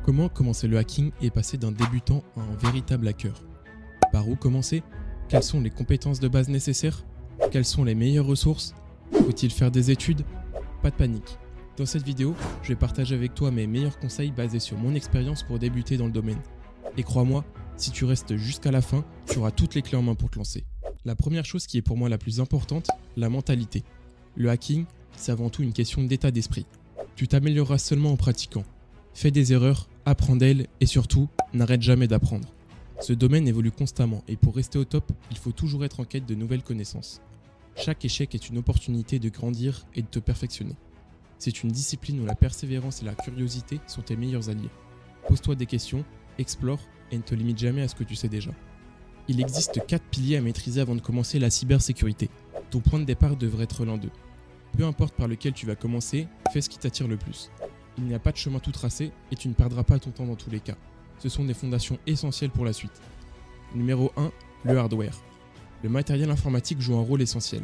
Comment commencer le hacking et passer d'un débutant à un véritable hacker? Par où commencer? Quelles sont les compétences de base nécessaires? Quelles sont les meilleures ressources? Faut-il faire des études? Pas de panique. Dans cette vidéo, je vais partager avec toi mes meilleurs conseils basés sur mon expérience pour débuter dans le domaine. Et crois-moi, si tu restes jusqu'à la fin, tu auras toutes les clés en main pour te lancer. La première chose qui est pour moi la plus importante, la mentalité. Le hacking, c'est avant tout une question d'état d'esprit. Tu t'amélioreras seulement en pratiquant. Fais des erreurs, apprends d'elles et surtout, n'arrête jamais d'apprendre. Ce domaine évolue constamment et pour rester au top, il faut toujours être en quête de nouvelles connaissances. Chaque échec est une opportunité de grandir et de te perfectionner. C'est une discipline où la persévérance et la curiosité sont tes meilleurs alliés. Pose-toi des questions, explore et ne te limite jamais à ce que tu sais déjà. Il existe 4 piliers à maîtriser avant de commencer la cybersécurité. Ton point de départ devrait être l'un d'eux. Peu importe par lequel tu vas commencer, fais ce qui t'attire le plus. Il n'y a pas de chemin tout tracé et tu ne perdras pas ton temps dans tous les cas. Ce sont des fondations essentielles pour la suite. Numéro 1, le hardware. Le matériel informatique joue un rôle essentiel.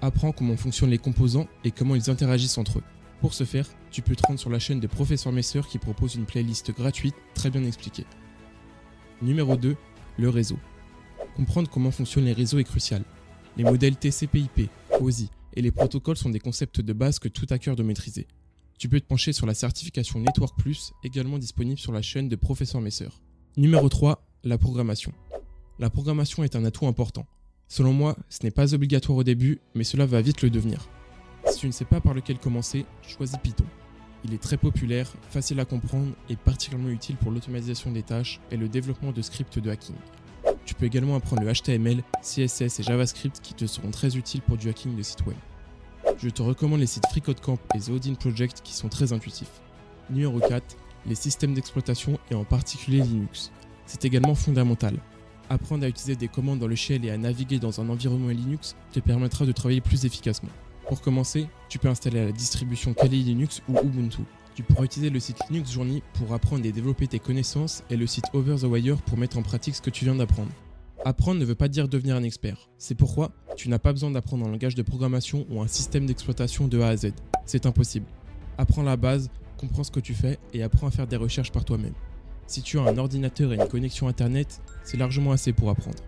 Apprends comment fonctionnent les composants et comment ils interagissent entre eux. Pour ce faire, tu peux te rendre sur la chaîne de Professeur Messer qui propose une playlist gratuite très bien expliquée. Numéro 2, le réseau. Comprendre comment fonctionnent les réseaux est crucial. Les modèles TCP/IP, OSI et les protocoles sont des concepts de base que tout hacker doit maîtriser. Tu peux te pencher sur la certification Network Plus, également disponible sur la chaîne de Professeur Messer. Numéro 3, la programmation. La programmation est un atout important. Selon moi, ce n'est pas obligatoire au début, mais cela va vite le devenir. Si tu ne sais pas par lequel commencer, choisis Python. Il est très populaire, facile à comprendre et particulièrement utile pour l'automatisation des tâches et le développement de scripts de hacking. Tu peux également apprendre le HTML, CSS et JavaScript qui te seront très utiles pour du hacking de sites web. Je te recommande les sites FreeCodeCamp et The Odin Project qui sont très intuitifs. Numéro 4, les systèmes d'exploitation et en particulier Linux. C'est également fondamental. Apprendre à utiliser des commandes dans le shell et à naviguer dans un environnement Linux te permettra de travailler plus efficacement. Pour commencer, tu peux installer la distribution Kali Linux ou Ubuntu. Tu pourras utiliser le site Linux Journey pour apprendre et développer tes connaissances et le site Over the Wire pour mettre en pratique ce que tu viens d'apprendre. Apprendre ne veut pas dire devenir un expert. C'est pourquoi tu n'as pas besoin d'apprendre un langage de programmation ou un système d'exploitation de A à Z. C'est impossible. Apprends la base, comprends ce que tu fais et apprends à faire des recherches par toi-même. Si tu as un ordinateur et une connexion internet, c'est largement assez pour apprendre.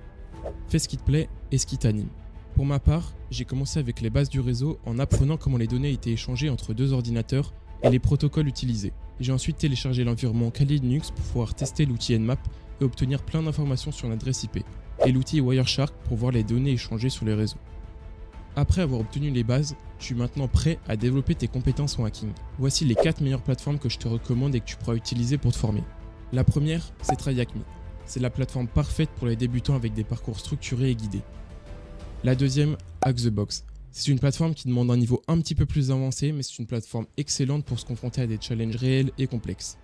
Fais ce qui te plaît et ce qui t'anime. Pour ma part, j'ai commencé avec les bases du réseau en apprenant comment les données étaient échangées entre deux ordinateurs et les protocoles utilisés. J'ai ensuite téléchargé l'environnement Kali Linux pour pouvoir tester l'outil Nmap et obtenir plein d'informations sur l'adresse IP, et l'outil Wireshark pour voir les données échangées sur les réseaux. Après avoir obtenu les bases, je suis maintenant prêt à développer tes compétences en hacking. Voici les 4 meilleures plateformes que je te recommande et que tu pourras utiliser pour te former. La première, c'est TryHackMe. C'est la plateforme parfaite pour les débutants avec des parcours structurés et guidés. La deuxième, HackTheBox. C'est une plateforme qui demande un niveau un petit peu plus avancé, mais c'est une plateforme excellente pour se confronter à des challenges réels et complexes.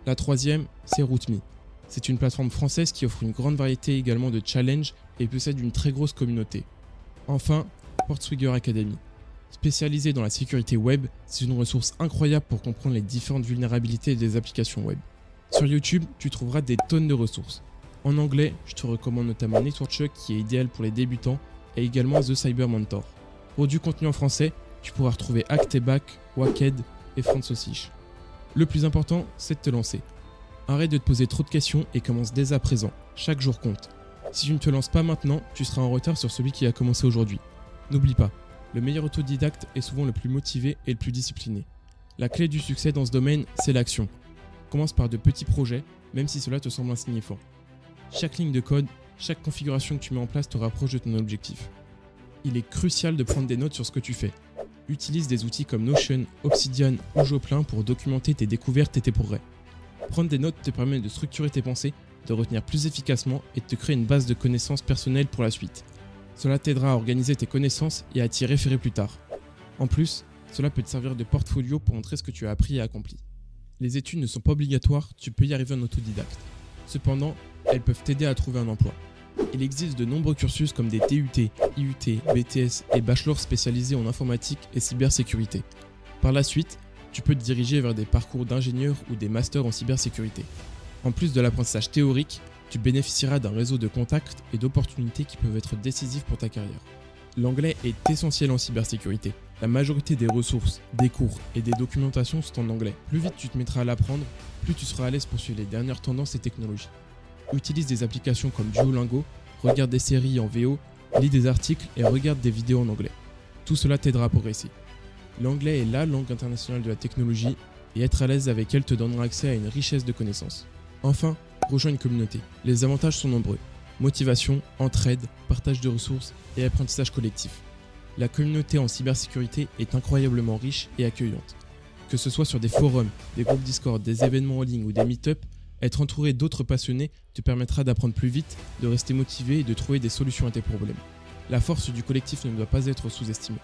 La troisième, c'est RootMe. C'est une plateforme française qui offre une grande variété également de challenges et possède une très grosse communauté. Enfin, Portswigger Academy. Spécialisée dans la sécurité web, c'est une ressource incroyable pour comprendre les différentes vulnérabilités des applications web. Sur YouTube, tu trouveras des tonnes de ressources. En anglais, je te recommande notamment NetworkChuck qui est idéal pour les débutants et également The Cyber Mentor. Pour du contenu en français, tu pourras retrouver Hack-T-Back, Wacked et Franzosich. Le plus important, c'est de te lancer. Arrête de te poser trop de questions et commence dès à présent. Chaque jour compte. Si tu ne te lances pas maintenant, tu seras en retard sur celui qui a commencé aujourd'hui. N'oublie pas, le meilleur autodidacte est souvent le plus motivé et le plus discipliné. La clé du succès dans ce domaine, c'est l'action. Commence par de petits projets, même si cela te semble insignifiant. Chaque ligne de code, chaque configuration que tu mets en place te rapproche de ton objectif. Il est crucial de prendre des notes sur ce que tu fais. Utilise des outils comme Notion, Obsidian ou Joplin pour documenter tes découvertes et tes progrès. Prendre des notes te permet de structurer tes pensées, de retenir plus efficacement et de te créer une base de connaissances personnelles pour la suite. Cela t'aidera à organiser tes connaissances et à t'y référer plus tard. En plus, cela peut te servir de portfolio pour montrer ce que tu as appris et accompli. Les études ne sont pas obligatoires, tu peux y arriver en autodidacte. Cependant, elles peuvent t'aider à trouver un emploi. Il existe de nombreux cursus comme des TUT, IUT, BTS et bachelors spécialisés en informatique et cybersécurité. Par la suite, tu peux te diriger vers des parcours d'ingénieur ou des masters en cybersécurité. En plus de l'apprentissage théorique, tu bénéficieras d'un réseau de contacts et d'opportunités qui peuvent être décisifs pour ta carrière. L'anglais est essentiel en cybersécurité. La majorité des ressources, des cours et des documentations sont en anglais. Plus vite tu te mettras à l'apprendre, plus tu seras à l'aise pour suivre les dernières tendances et technologies. Utilise des applications comme Duolingo, regarde des séries en VO, lis des articles et regarde des vidéos en anglais. Tout cela t'aidera à progresser. L'anglais est la langue internationale de la technologie et être à l'aise avec elle te donnera accès à une richesse de connaissances. Enfin, rejoins une communauté. Les avantages sont nombreux. Motivation, entraide, partage de ressources et apprentissage collectif. La communauté en cybersécurité est incroyablement riche et accueillante. Que ce soit sur des forums, des groupes Discord, des événements en ligne ou des meet-up, être entouré d'autres passionnés te permettra d'apprendre plus vite, de rester motivé et de trouver des solutions à tes problèmes. La force du collectif ne doit pas être sous-estimée.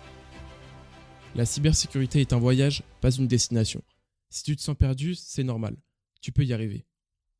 La cybersécurité est un voyage, pas une destination. Si tu te sens perdu, c'est normal. Tu peux y arriver.